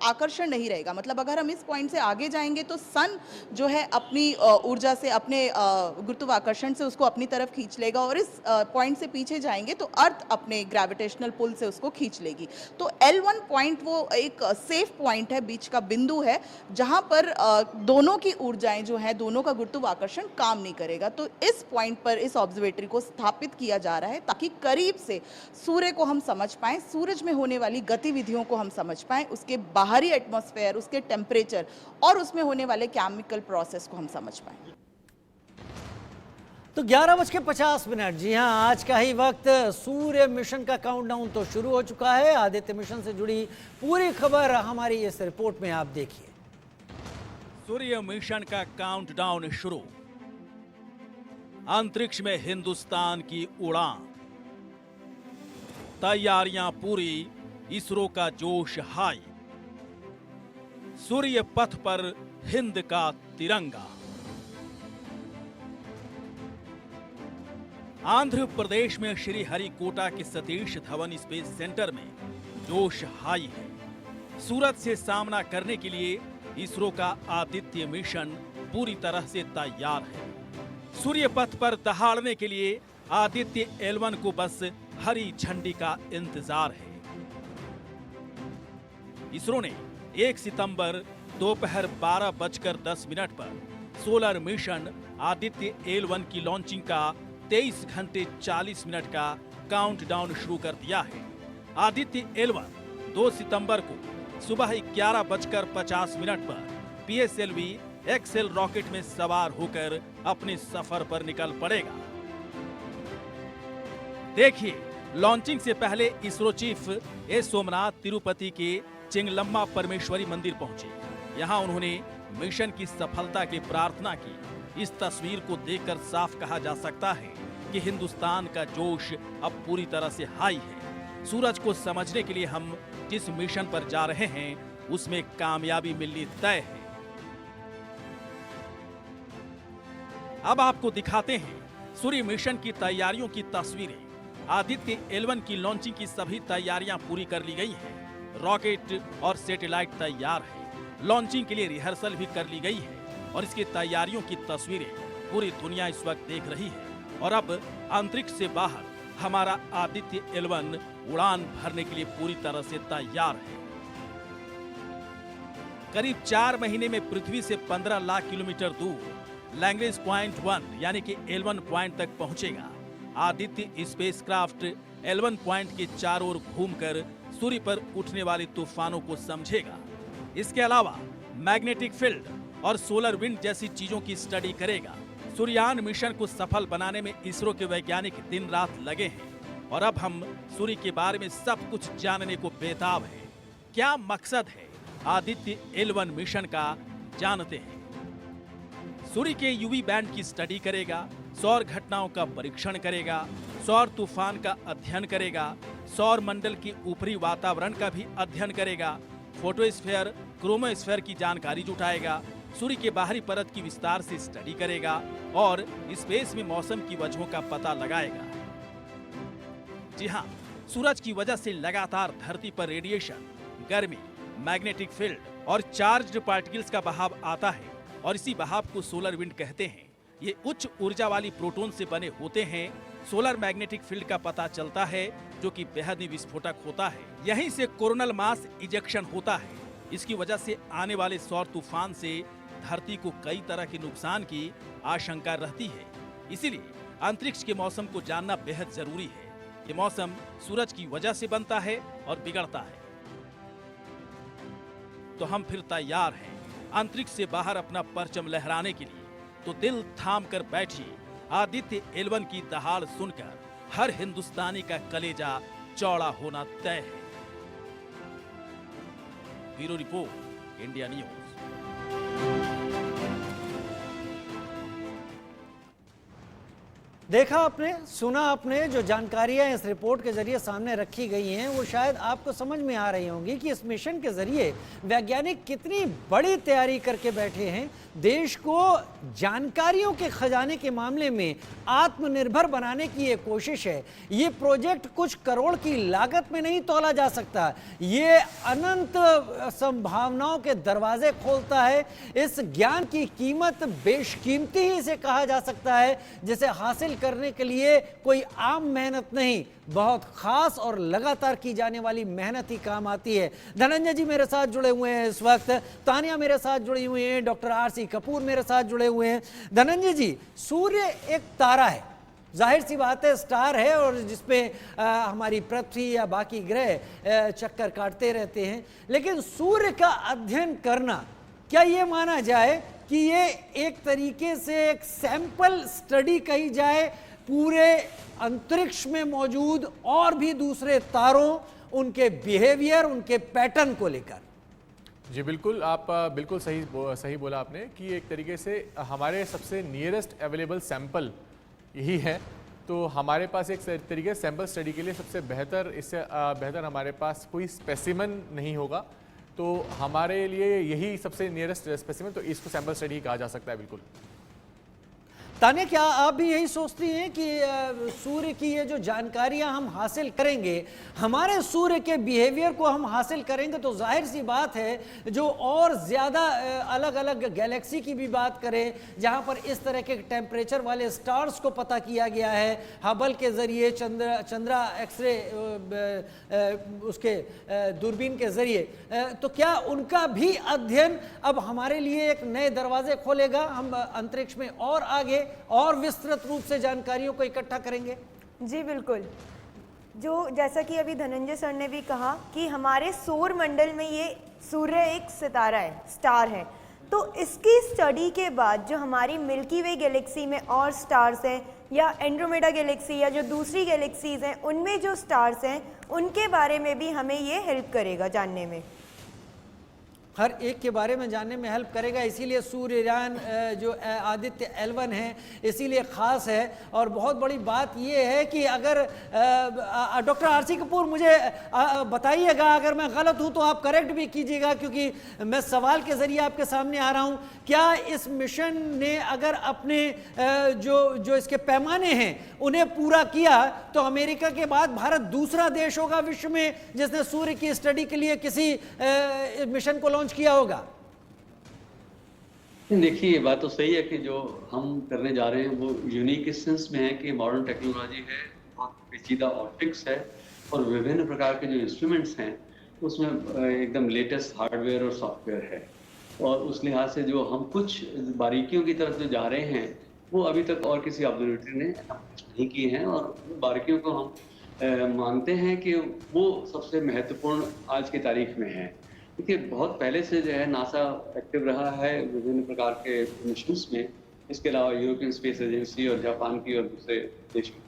आकर्षण नहीं रहेगा। मतलब अगर हम इस पॉइंट से आगे जाएंगे तो सन जो है अपनी ऊर्जा से, अपने गुरुत्वाकर्षण से उसको अपनी तरफ खींच लेगा और इस पॉइंट से पीछे जाएंगे तो अर्थ अपने ग्रेविटेशनल पुल से उसको खींच लेगी। तो L1 पॉइंट वो एक सेफ पॉइंट है, बीच का बिंदु है जहां पर दोनों की ऊर्जाएं जो हैं, दोनों का गुरुत्वाकर्षण काम नहीं करेगा। तो इस पॉइंट पर इस ऑब्जर्वेटरी को स्थापित किया जा रहा है ताकि करीब से सूर्य को हम समझ पाएं, सूरज में होने वाली गतिविधियों को हम समझ पाएं, उसके बाहरी एटमॉस्फेयर, उसके टेम्परेचर और उसमें होने वाले केमिकल प्रोसेस को हम समझ पाएं। तो 11:50 जी हाँ, आज का ही वक्त। सूर्य मिशन का काउंटडाउन तो शुरू हो चुका है। आदित्य मिशन से जुड़ी पूरी खबर हमारी इस रिपोर्ट में आप देखिए। सूर्य मिशन का काउंटडाउन शुरू, अंतरिक्ष में हिंदुस्तान की उड़ान, तैयारियां पूरी, इसरो का जोश हाई, सूर्य पथ पर हिंद का तिरंगा। आंध्र प्रदेश में श्री हरिकोटा के सतीश धवन स्पेस सेंटर में जोश हाई है। सूरज से सामना करने के लिए इसरो का आदित्य मिशन पूरी तरह से तैयार है। सूर्य पथ पर दहाड़ने के लिए आदित्य L1 को बस हरी झंडी का इंतजार है। इसरो ने 1 सितंबर दोपहर 12:10 पर सोलर मिशन आदित्य L1 की लॉन्चिंग का 23 घंटे 40 मिनट का काउंटडाउन शुरू कर दिया है। आदित्य L1 2 सितंबर को सुबह 11:50 पर PSLV XL रॉकेट में सवार होकर अपने सफर पर निकल पड़ेगा। देखिए, लॉन्चिंग से पहले इसरो चीफ ए सोमनाथ तिरुपति के चिंगलम्मा परमेश्वरी मंदिर पहुंचे। यहां उन्होंने मिशन की सफलता की प्रार्थना की। इस तस्वीर को देखकर साफ कहा जा सकता है कि हिंदुस्तान का जोश अब पूरी तरह से हाई है। सूरज को समझने के लिए हम जिस मिशन पर जा रहे हैं उसमें कामयाबी मिलनी तय है। अब आपको दिखाते हैं सूर्य मिशन की तैयारियों की तस्वीरें। आदित्य L1 की लॉन्चिंग की सभी तैयारियां पूरी कर ली गई हैं। रॉकेट और सैटेलाइट तैयार है। लॉन्चिंग के लिए रिहर्सल भी कर ली गई है और इसकी तैयारियों की तस्वीरें पूरी दुनिया इस वक्त देख रही है। और अब अंतरिक्ष से बाहर हमारा आदित्य L1 उड़ान भरने के लिए पूरी तरह से तैयार है। करीब 4 महीने में पृथ्वी से 15 लाख किलोमीटर दूर लैग्रेंज पॉइंट 1 यानी कि L1 पॉइंट तक पहुंचेगा। आदित्य स्पेसक्राफ्ट L1 पॉइंट के चारों ओर घूमकर सूर्य पर उठने वाले तूफानों को समझेगा। इसके अलावा मैग्नेटिक फील्ड और सोलर विंड जैसी चीजों की स्टडी करेगा। सूर्ययान मिशन को सफल बनाने में इसरो के वैज्ञानिक दिन रात लगे हैं और अब हम सूर्य के बारे में सब कुछ जानने को बेताब हैं। क्या मकसद है आदित्य L1 मिशन का, जानते हैं। सूर्य के यूवी बैंड की स्टडी करेगा, सौर घटनाओं का परीक्षण करेगा, सौर तूफान का अध्ययन करेगा, सौर मंडल के ऊपरी वातावरण का भी अध्ययन करेगा, फोटोस्फीयर, क्रोमोस्फीयर की जानकारी जुटाएगा, सूर्य के बाहरी परत की विस्तार से स्टडी करेगा और स्पेस में मौसम की वजहों का पता लगाएगा। जी हाँ, सूरज की वजह से लगातार धरती पर रेडिएशन, गर्मी, मैग्नेटिक फील्ड और चार्ज्ड पार्टिकल्स का बहाव आता है और इसी बहाव को सोलर विंड कहते हैं। ये उच्च ऊर्जा वाली प्रोटॉन से बने होते हैं। सोलर मैग्नेटिक फील्ड का पता चलता है जो कि बेहद ही विस्फोटक होता है। यहीं से कोरोनल मास इजेक्शन होता है। इसकी वजह से आने वाले सौर तूफान से धरती को कई तरह के नुकसान की आशंका रहती है। इसीलिए अंतरिक्ष के मौसम को जानना बेहद जरूरी है। ये मौसम सूरज की वजह से बनता है और बिगड़ता है। तो हम फिर तैयार हैं अंतरिक्ष से बाहर अपना परचम लहराने के लिए। तो दिल थाम कर बैठिए, आदित्य L1 की दहाड़ सुनकर हर हिंदुस्तानी का कलेजा चौड़ा होना तय है। Bureau report, India news. देखा आपने, सुना आपने, जो जानकारियां इस रिपोर्ट के जरिए सामने रखी गई हैं वो शायद आपको समझ में आ रही होंगी कि इस मिशन के जरिए वैज्ञानिक कितनी बड़ी तैयारी करके बैठे हैं। देश को जानकारियों के खजाने के मामले में आत्मनिर्भर बनाने की ये कोशिश है। ये प्रोजेक्ट कुछ करोड़ की लागत में नहीं तोला जा सकता, ये अनंत संभावनाओं के दरवाजे खोलता है। इस ज्ञान की कीमत बेशकीमती ही इसे कहा जा सकता है, जिसे हासिल करने के लिए कोई आम मेहनत नहीं, बहुत खास और लगातार की जाने वाली मेहनत ही काम आती है। धनंजय जी मेरे साथ जुड़े हुए हैं इस वक्त, तानिया मेरे साथ जुड़ी हुई हैं, डॉक्टर आरसी कपूर मेरे साथ जुड़े हुए हैं। धनंजय जी, सूर्य एक तारा है, जाहिर सी बात है स्टार है, और जिसपे हमारी पृथ्वी या बाकी ग्रह चक्कर काटते रहते हैं, लेकिन सूर्य का अध्ययन करना, क्या ये माना जाए कि ये एक तरीके से एक सैंपल स्टडी कही जाए पूरे अंतरिक्ष में मौजूद और भी दूसरे तारों, उनके बिहेवियर, उनके पैटर्न को लेकर? जी बिल्कुल, आप बिल्कुल सही बोला आपने कि एक तरीके से हमारे सबसे नियरेस्ट अवेलेबल सैंपल यही है। तो हमारे पास एक तरीके से सैंपल स्टडी के लिए सबसे बेहतर, इससे बेहतर हमारे पास कोई स्पेसिमन नहीं होगा। तो हमारे लिए यही सबसे नियरेस्ट स्पेसिमन, तो इसको सैंपल स्टडी ही कहा जा सकता है। बिल्कुल। तानिया, क्या आप भी यही सोचती हैं कि सूर्य की ये जो जानकारियां हम हासिल करेंगे, हमारे सूर्य के बिहेवियर को हम हासिल करेंगे, तो जाहिर सी बात है जो और ज़्यादा अलग अलग गैलेक्सी की भी बात करें जहां पर इस तरह के टेम्परेचर वाले स्टार्स को पता किया गया है हबल के ज़रिए, चंद्रा एक्सरे उसके दूरबीन के ज़रिए, तो क्या उनका भी अध्ययन अब हमारे लिए एक नए दरवाजे खोलेगा? हम अंतरिक्ष में और आगे और विस्तृत रूप से जानकारियों को इकट्ठा करेंगे? जी बिल्कुल। जो जैसा कि अभी धनंजय सर ने भी कहा कि हमारे सौर मंडल में ये सूर्य एक सितारा है, स्टार है, तो इसकी स्टडी के बाद जो हमारी मिल्की वे गैलेक्सी में और स्टार्स हैं, या एंड्रोमेडा गैलेक्सी या जो दूसरी गैलेक्सीज हैं उनमें जो स्टार्स हैं, उनके बारे में भी हमें ये हेल्प करेगा जानने में। हर एक के बारे में जानने में हेल्प करेगा। इसीलिए सूर्ययान जो आदित्य L1 है इसीलिए ख़ास है। और बहुत बड़ी बात ये है कि अगर डॉक्टर आरसी कपूर मुझे बताइएगा अगर मैं गलत हूँ तो आप करेक्ट भी कीजिएगा, क्योंकि मैं सवाल के ज़रिए आपके सामने आ रहा हूँ। क्या इस मिशन ने अगर अपने जो इसके पैमाने हैं उन्हें पूरा किया तो अमेरिका के बाद भारत दूसरा देश होगा विश्व में जिसने सूर्य की स्टडी के लिए किसी मिशन को लॉन्च किया होगा? देखिए, ये बात तो सही है कि जो हम करने जा रहे हैं वो यूनिक इस सेंस में है कि मॉडर्न टेक्नोलॉजी है, बहुत पेचीदा ऑप्टिक्स है और विभिन्न प्रकार के जो इंस्ट्रूमेंट्स हैं उसमें एकदम लेटेस्ट हार्डवेयर और सॉफ्टवेयर है। और उस लिहाज से जो हम कुछ बारीकियों की तरफ जो जा रहे हैं वो अभी तक और किसी ऑब्जर्वेटरी ने नहीं की हैं, और बारीकियों को हम मानते हैं कि वो सबसे महत्वपूर्ण आज की तारीख में है। देखिए, बहुत पहले से जो है नासा एक्टिव रहा है विभिन्न प्रकार के मिशंस में, इसके अलावा यूरोपियन स्पेस एजेंसी और जापान की और दूसरे देश की,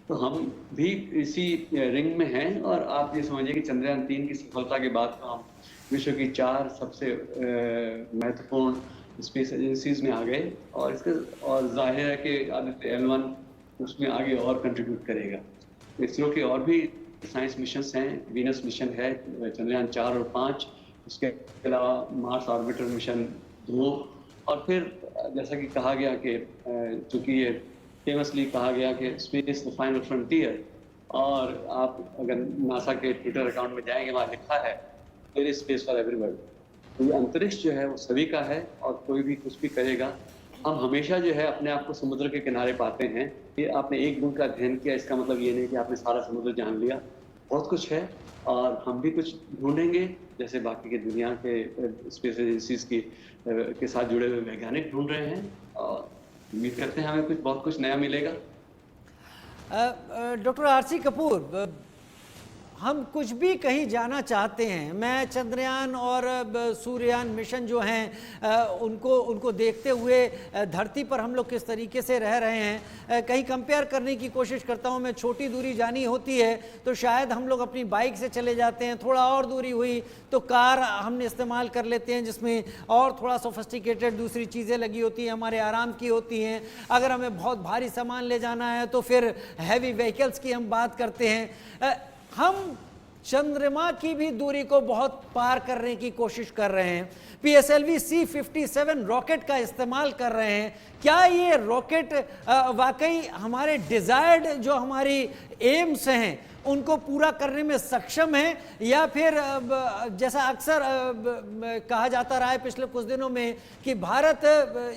तो हम भी इसी रिंग में हैं। और आप ये समझिए कि चंद्रयान 3 की सफलता के बाद तो हम विश्व की 4 सबसे महत्वपूर्ण स्पेस एजेंसीज में आ गए, और जाहिर है कि आदित्य L1 उसमें आगे और कंट्रीब्यूट करेगा। इसरो के और भी साइंस मिशंस हैं, वीनस मिशन है, चंद्रयान 4 और 5, उसके अलावा मार्स ऑर्बिटर मिशन 2, और फिर जैसा कि कहा गया कि चूँकि ये फेमसली कहा गया कि स्पेस द फाइनल फ्रंटियर, और आप अगर नासा के ट्विटर अकाउंट में जाएंगे वहाँ लिखा है there is space for everyone. तो ये अंतरिक्ष जो है वो सभी का है, और कोई भी कुछ भी करेगा। हम हमेशा जो है अपने आप को समुद्र के किनारे पाते हैं। ये आपने एक बूंद का अध्ययन किया, इसका मतलब ये नहीं कि आपने सारा समुद्र जान लिया। बहुत कुछ है और हम भी कुछ ढूंढेंगे, जैसे बाकी के दुनिया के स्पेस एजेंसीज के साथ जुड़े हुए वैज्ञानिक ढूंढ रहे हैं, और उम्मीद करते हैं हमें बहुत कुछ नया मिलेगा। डॉक्टर आरसी कपूर, हम कुछ भी कहीं जाना चाहते हैं, मैं चंद्रयान और सूर्ययान मिशन जो हैं उनको देखते हुए धरती पर हम लोग किस तरीके से रह रहे हैं कहीं कंपेयर करने की कोशिश करता हूं। मैं छोटी दूरी जानी होती है तो शायद हम लोग अपनी बाइक से चले जाते हैं, थोड़ा और दूरी हुई तो कार हमने इस्तेमाल कर लेते हैं जिसमें और थोड़ा सोफिस्टिकेटेड दूसरी चीज़ें लगी होती हैं, हमारे आराम की होती हैं। अगर हमें बहुत भारी सामान ले जाना है तो फिर हैवी व्हीकल्स की हम बात करते हैं। हम चंद्रमा की भी दूरी को बहुत पार करने की कोशिश कर रहे हैं, PSLV C-57 रॉकेट का इस्तेमाल कर रहे हैं। क्या ये रॉकेट वाकई हमारे डिजायर्ड जो हमारी एम्स हैं उनको पूरा करने में सक्षम है, या फिर जैसा अक्सर कहा जाता रहा है पिछले कुछ दिनों में कि भारत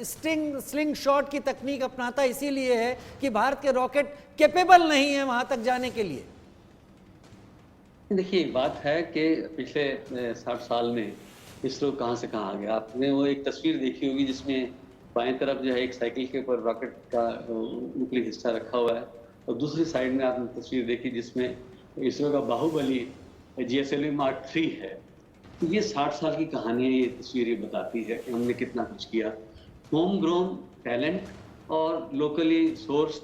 स्लिंग शॉट की तकनीक अपनाता इसीलिए है कि भारत के रॉकेट कैपेबल नहीं है वहां तक जाने के लिए? देखिए, बात है कि पिछले 60 साल में इसरो कहाँ से कहाँ आ गया। आपने वो एक तस्वीर देखी होगी जिसमें बाएं तरफ जो है एक साइकिल के ऊपर रॉकेट का ऊपरी हिस्सा रखा हुआ है, और दूसरी साइड में आपने तस्वीर देखी जिसमें इसरो का बाहुबली GSLV Mark 3 है। तो ये 60 साल की कहानी है, ये तस्वीर ये बताती है कि हमने कितना कुछ किया। होम ग्रोन टैलेंट और लोकली सोर्स्ड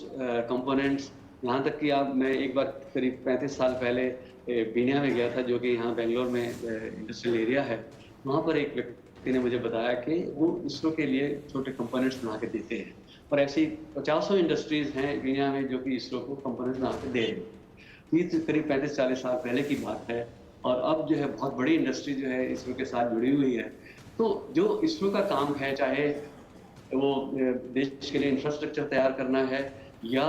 कंपोनेंट्स, यहाँ तक कि मैं एक बार करीब 35 साल पहले बीनिया में गया था, जो कि यहाँ बेंगलोर में इंडस्ट्रियल एरिया है। वहाँ पर एक व्यक्ति ने मुझे बताया कि वो इसरो के लिए छोटे कंपोनेंट्स बना के देते हैं, और ऐसी 50 इंडस्ट्रीज हैं बीनिया में जो कि इसरो को कंपोनेंट्स बना के दे रहे हैं। ये करीब 35-40 साल पहले की बात है, और अब जो है बहुत बड़ी इंडस्ट्री जो है इसरो के साथ जुड़ी हुई है। तो जो इसरो का काम है, चाहे वो देश के लिए इंफ्रास्ट्रक्चर तैयार करना है या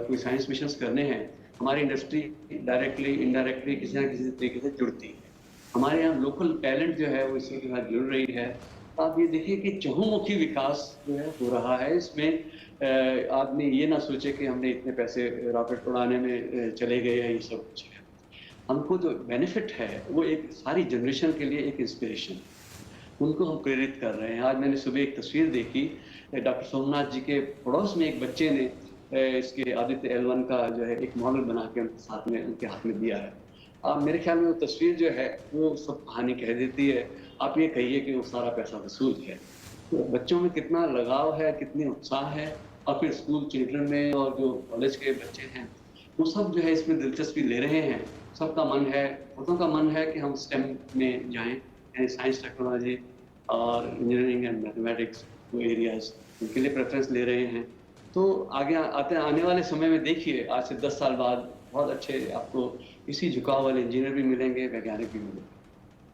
कोई साइंस मिशंस करने हैं, हमारी इंडस्ट्री डायरेक्टली इनडायरेक्टली किसी न किसी तरीके से जुड़ती है। हमारे यहाँ लोकल टैलेंट जो है वो इसके साथ जुड़ रही है। आप ये देखिए कि चहुमुखी विकास जो है हो रहा है। इसमें आदमी ये ना सोचे कि हमने इतने पैसे रॉकेट उड़ाने में चले गए हैं, ये सब कुछ है। हमको जो बेनिफिट है वो एक सारी जनरेशन के लिए एक इंस्पिरेशन, उनको हम प्रेरित कर रहे हैं। आज मैंने सुबह एक तस्वीर देखी, डॉक्टर सोमनाथ जी के पड़ोस में एक बच्चे ने इसके आदित्य L1 का जो है एक मॉडल बना के उनके साथ में उनके हाथ में दिया है। मेरे ख्याल में वो तस्वीर जो है वो सब कहानी कह देती है। आप ये कहिए कि वो सारा पैसा वसूल है। तो बच्चों में कितना लगाव है, कितनी उत्साह है, और फिर स्कूल चिल्ड्रन में और जो कॉलेज के बच्चे हैं वो सब जो है इसमें दिलचस्पी ले रहे हैं। सबका मन है, बहुतों का मन है कि हम स्टेम में जाएं, साइंस टेक्नोलॉजी और इंजीनियरिंग एंड मैथमेटिक्स वो एरियाज उनके लिए प्रेफरेंस ले रहे हैं। तो आने वाले समय में देखिए, आज से 10 साल बाद बहुत अच्छे आपको इसी झुकाव वाले इंजीनियर भी मिलेंगे, वैज्ञानिक भी मिलेंगे।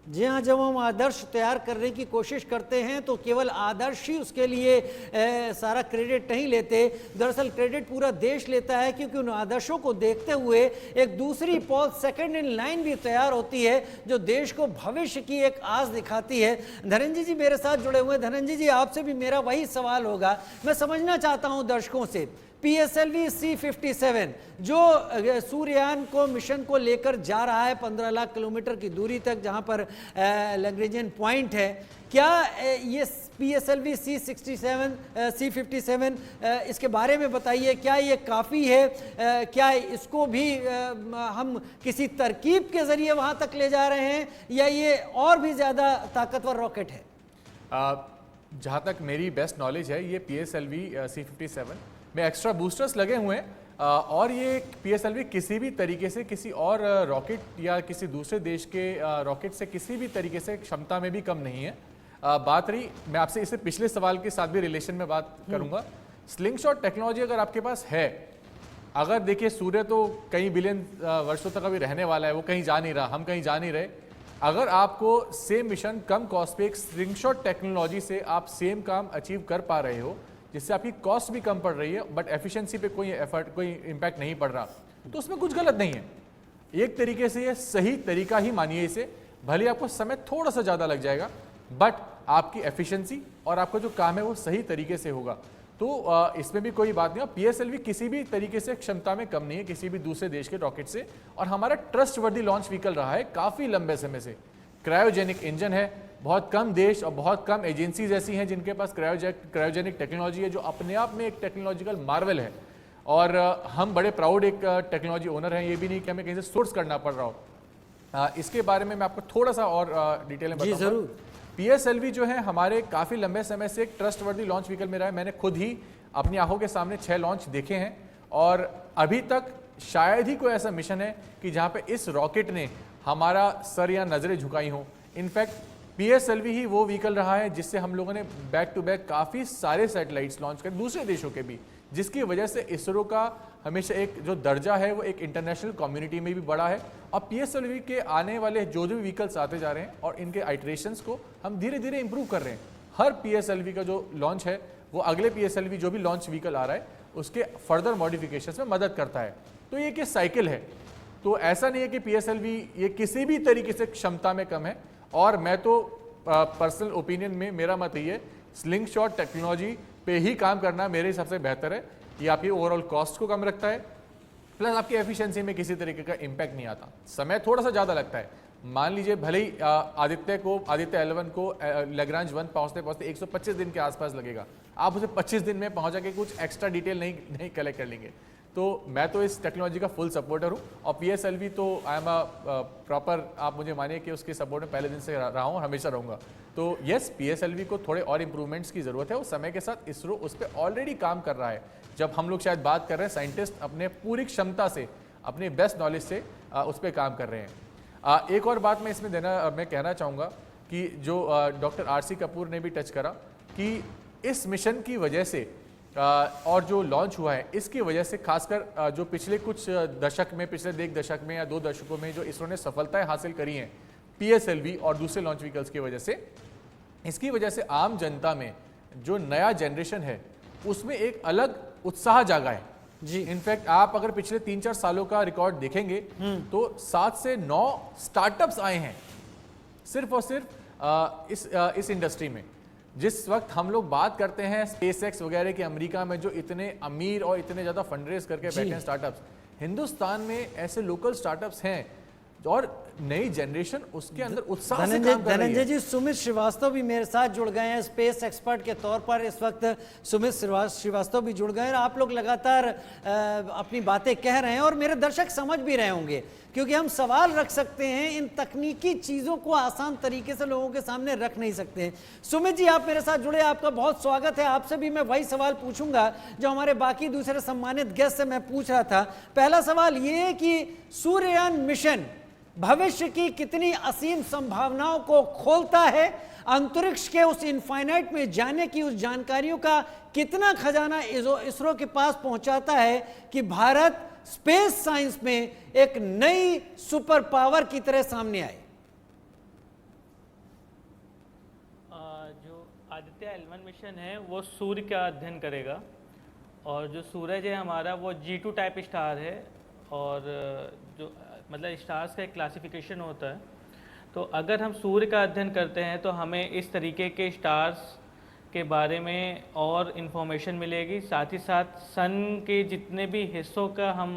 जी हाँ, जब हम आदर्श तैयार करने की कोशिश करते हैं तो केवल आदर्श ही उसके लिए सारा क्रेडिट नहीं लेते। दरअसल क्रेडिट पूरा देश लेता है, क्योंकि उन आदर्शों को देखते हुए एक दूसरी पॉज सेकंड इन लाइन भी तैयार होती है जो देश को भविष्य की एक आस दिखाती है। धनंजय जी मेरे साथ जुड़े हुए हैं। धनंजय जी, आपसे भी मेरा वही सवाल होगा। मैं समझना चाहता हूँ दर्शकों से, PSLV C-57 जो सूर्ययान को मिशन को लेकर जा रहा है 15 लाख किलोमीटर की दूरी तक, जहां पर लैग्रेंजियन पॉइंट है, क्या ये PSLV C-57 इसके बारे में बताइए, क्या ये काफ़ी है? क्या इसको भी हम किसी तरकीब के ज़रिए वहां तक ले जा रहे हैं, या ये और भी ज़्यादा ताकतवर रॉकेट है? जहाँ तक मेरी बेस्ट नॉलेज है, ये PSLV C-57 में एक्स्ट्रा बूस्टर्स लगे हुए हैं, और ये PSLV किसी भी तरीके से किसी और रॉकेट या किसी दूसरे देश के रॉकेट से किसी भी तरीके से क्षमता में भी कम नहीं है। बात रही, मैं आपसे इससे पिछले सवाल के साथ भी रिलेशन में बात करूंगा। स्लिंग शॉट टेक्नोलॉजी अगर आपके पास है, अगर देखिए सूर्य तो कई बिलियन वर्षों तक अभी रहने वाला है, वो कहीं जा नहीं रहा, हम कहीं जा नहीं रहे। अगर आपको सेम मिशन कम कॉस्ट पे एक स्लिंग शॉट टेक्नोलॉजी से आप सेम काम अचीव कर पा रहे हो, जिससे आपकी कॉस्ट भी कम पड़ रही है बट एफिशिएंसी पे कोई एफर्ट, कोई इम्पैक्ट नहीं पड़ रहा, तो उसमें कुछ गलत नहीं है। एक तरीके से ये सही तरीका ही मानिए इसे। भले आपको समय थोड़ा सा ज़्यादा लग जाएगा, बट आपकी एफिशिएंसी और आपका जो काम है वो सही तरीके से होगा। तो इसमें भी कोई बात नहीं। और PSLV किसी भी तरीके से क्षमता में कम नहीं है किसी भी दूसरे देश के रॉकेट से, और हमारा ट्रस्टवर्दी लॉन्च व्हीकल रहा है काफ़ी लंबे समय से। क्रायोजेनिक इंजन है, बहुत कम देश और बहुत कम एजेंसीज ऐसी हैं जिनके पास क्रायोजेनिक टेक्नोलॉजी है, जो अपने आप में एक टेक्नोलॉजिकल मार्वल है। और हम बड़े प्राउड एक टेक्नोलॉजी ओनर हैं। ये भी नहीं कि हमें कहीं से सोर्स करना पड़ रहा हो, इसके बारे में मैं आपको थोड़ा सा और डिटेल में जी बताऊंगा। जरूर। PSLV जो है हमारे काफ़ी लंबे समय से एक ट्रस्टवर्दी लॉन्च व्हीकल में रहा है। मैंने खुद ही अपनी आंखों के सामने 6 लॉन्च देखे हैं और अभी तक शायद ही कोई ऐसा मिशन है कि जहां पे इस रॉकेट ने हमारा सर या नज़रें झुकाई हों। इनफैक्ट PSLV ही वो व्हीकल रहा है जिससे हम लोगों ने बैक टू बैक काफ़ी सारे सैटेलाइट्स लॉन्च कर, दूसरे देशों के भी, जिसकी वजह से इसरो का हमेशा एक जो दर्जा है वो एक इंटरनेशनल कम्युनिटी में भी बढ़ा है। और PSLV के आने वाले जो भी व्हीकल्स आते जा रहे हैं और इनके आइट्रेशंस को हम धीरे धीरे इंप्रूव कर रहे हैं। हर PSLV का जो लॉन्च है वो अगले PSLV जो भी लॉन्च व्हीकल आ रहा है उसके फर्दर मॉडिफिकेशंस में मदद करता है। तो ये एक साइकिल है, तो ऐसा नहीं है कि PSLV ये किसी भी तरीके से क्षमता में कम है। और मैं तो पर्सनल ओपिनियन में मेरा मत ये है, स्लिंग शॉट टेक्नोलॉजी पे ही काम करना मेरे हिसाब से बेहतर है। ये आपकी ओवरऑल कॉस्ट को कम रखता है, प्लस आपकी एफिशिएंसी में किसी तरीके का इम्पैक्ट नहीं आता। समय थोड़ा सा ज़्यादा लगता है। मान लीजिए भले ही आदित्य L1 को लैग्रांज 1 पहुँचते पहुँचते 125 दिन के आसपास लगेगा, आप उसे 25 दिन में पहुँचा के कुछ एक्स्ट्रा डिटेल नहीं कलेक्ट कर लेंगे। तो मैं तो इस टेक्नोलॉजी का फुल सपोर्टर हूँ और PSLV तो आई एम प्रॉपर, आप मुझे मानिए कि उसके सपोर्ट में पहले दिन से रहा हूँ और हमेशा रहूँगा। तो यस, PSLV को थोड़े और इम्प्रूवमेंट्स की ज़रूरत है और समय के साथ इसरो उस पर ऑलरेडी काम कर रहा है। जब हम लोग शायद बात कर रहे हैं, साइंटिस्ट अपने पूरी क्षमता से, अपने बेस्ट नॉलेज से उस पर काम कर रहे हैं। एक और बात मैं इसमें मैं कहना चाहूँगा कि जो डॉक्टर RC कपूर ने भी टच करा कि इस मिशन की वजह से और जो लॉन्च हुआ है इसकी वजह से, खासकर जो पिछले कुछ दशक में, पिछले 1 दशक में या 2 दशकों में जो इसरो ने सफलताएं हासिल करी हैं PSLV और दूसरे लॉन्च व्हीकल्स की वजह से, इसकी वजह से आम जनता में जो नया जनरेशन है उसमें एक अलग उत्साह जागा है जी। इनफैक्ट आप अगर पिछले 3-4 सालों का रिकॉर्ड देखेंगे तो 7 से 9 स्टार्टअप्स आए हैं सिर्फ और सिर्फ इस इंडस्ट्री में। जिस वक्त हम लोग बात करते हैं SpaceX वगैरह के अमेरिका में जो इतने अमीर और इतने ज़्यादा फंडरेज करके बैठे हैं स्टार्टअप्स, हिंदुस्तान में ऐसे लोकल स्टार्टअप्स हैं और नई जनरेशन उसके अंदर उत्साह से काम कर रही है। धनंजय जी, सुमित श्रीवास्तव भी मेरे साथ जुड़ गए हैं स्पेस एक्सपर्ट के तौर पर। इस वक्त सुमित श्रीवास्तव भी जुड़ गए हैं। आप लोग लगातार अपनी बातें कह रहे हैं और मेरे दर्शक समझ भी रहे होंगे, क्योंकि हम सवाल रख सकते हैं, इन तकनीकी चीज़ों को आसान तरीके से लोगों के सामने रख नहीं सकते हैं। सुमित जी, आप मेरे साथ जुड़े, आपका बहुत स्वागत है। आपसे भी मैं वही सवाल पूछूंगा जो हमारे बाकी दूसरे सम्मानित गेस्ट से मैं पूछ रहा था। पहला सवाल ये कि सूर्ययान मिशन भविष्य की कितनी असीम संभावनाओं को खोलता है, अंतरिक्ष के उस इनफाइनाइट में जाने की उस जानकारियों का कितना खजाना इसरो के पास पहुंचाता है कि भारत स्पेस साइंस में एक नई सुपर पावर की तरह सामने आए। जो आदित्य L1 मिशन है वो सूर्य का अध्ययन करेगा और जो सूरज है हमारा वो G2 टाइप स्टार है और जो मतलब स्टार्स का एक क्लासिफिकेशन होता है। तो अगर हम सूर्य का अध्ययन करते हैं तो हमें इस तरीके के स्टार्स के बारे में और इन्फॉर्मेशन मिलेगी। साथ ही साथ सन के जितने भी हिस्सों का हम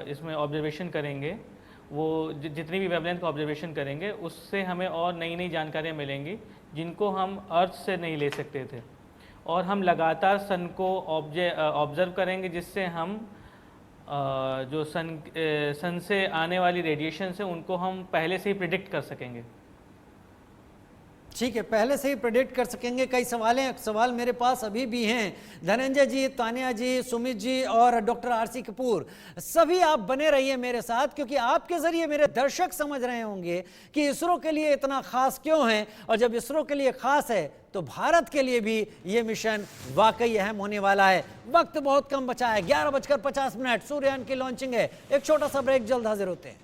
इसमें ऑब्जर्वेशन करेंगे, वो जितनी भी वेवलेंथ का ऑब्जर्वेशन करेंगे उससे हमें और नई नई जानकारियाँ मिलेंगी जिनको हम अर्थ से नहीं ले सकते थे। और हम लगातार सन को ऑब्जर्व करेंगे जिससे हम जो सन से आने वाली रेडिएशन है उनको हम पहले से ही प्रिडिक्ट कर सकेंगे। ठीक है, पहले से ही प्रेडिक्ट कर सकेंगे। कई सवाल मेरे पास अभी भी हैं। धनंजय जी, तानिया जी, सुमित जी और डॉक्टर RC कपूर, सभी आप बने रहिए मेरे साथ, क्योंकि आपके जरिए मेरे दर्शक समझ रहे होंगे कि इसरो के लिए इतना खास क्यों है। और जब इसरो के लिए खास है तो भारत के लिए भी ये मिशन वाकई अहम होने वाला है। वक्त बहुत कम बचा है, 11:50 सूर्ययान की लॉन्चिंग है। एक छोटा सा ब्रेक, जल्द हाजिर होते हैं।